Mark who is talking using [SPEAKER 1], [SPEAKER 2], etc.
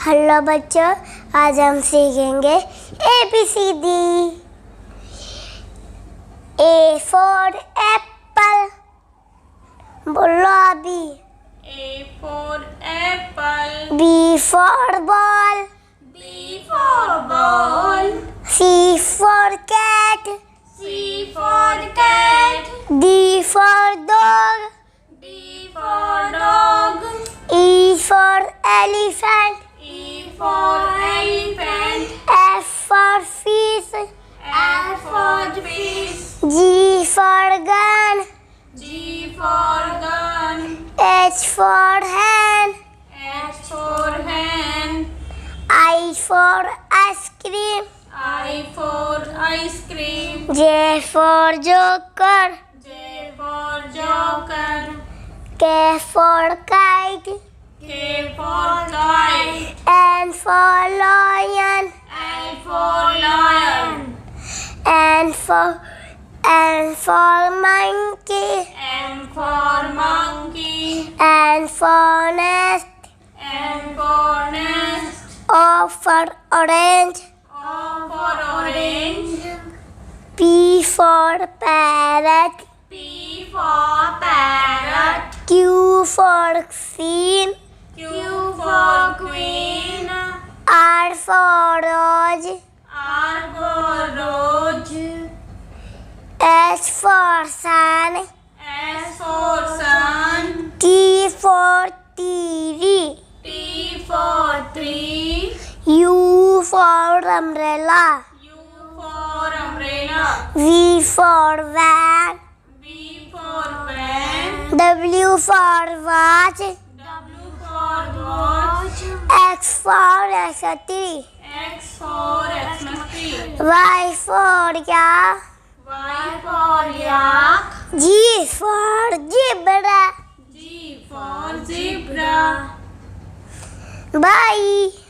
[SPEAKER 1] Hello बच्चों, आज हम सीखेंगे ABCD। A for apple, बोलो अभी।
[SPEAKER 2] A for apple.
[SPEAKER 1] B for ball,
[SPEAKER 2] B for ball.
[SPEAKER 1] C for cat,
[SPEAKER 2] C for cat.
[SPEAKER 1] D for dog,
[SPEAKER 2] D for dog.
[SPEAKER 1] E for elephant,
[SPEAKER 2] E for elephant.
[SPEAKER 1] F for fish,
[SPEAKER 2] F for fish.
[SPEAKER 1] G for gun,
[SPEAKER 2] G for gun.
[SPEAKER 1] H for hen,
[SPEAKER 2] H for hen.
[SPEAKER 1] I for ice cream,
[SPEAKER 2] I for ice cream.
[SPEAKER 1] J for joker,
[SPEAKER 2] J for joker.
[SPEAKER 1] K for kite,
[SPEAKER 2] K for kite.
[SPEAKER 1] N for lion,
[SPEAKER 2] L for lion.
[SPEAKER 1] N for monkey,
[SPEAKER 2] M for monkey.
[SPEAKER 1] N for nest,
[SPEAKER 2] N for nest.
[SPEAKER 1] O for orange,
[SPEAKER 2] O for orange.
[SPEAKER 1] P for parrot,
[SPEAKER 2] P for parrot.
[SPEAKER 1] Q for queen,
[SPEAKER 2] Q for queen.
[SPEAKER 1] R for rose,
[SPEAKER 2] R for rose.
[SPEAKER 1] S for sun,
[SPEAKER 2] S for sun.
[SPEAKER 1] T for TV,
[SPEAKER 2] T for tree.
[SPEAKER 1] U for umbrella,
[SPEAKER 2] U for umbrella.
[SPEAKER 1] V for van,
[SPEAKER 2] V for van.
[SPEAKER 1] W for watch,
[SPEAKER 2] W for watch.
[SPEAKER 1] X for X3,
[SPEAKER 2] X for Xmas.
[SPEAKER 1] Y for yak,
[SPEAKER 2] Y for yak.
[SPEAKER 1] G for zebra.
[SPEAKER 2] G for zebra.
[SPEAKER 1] Bye.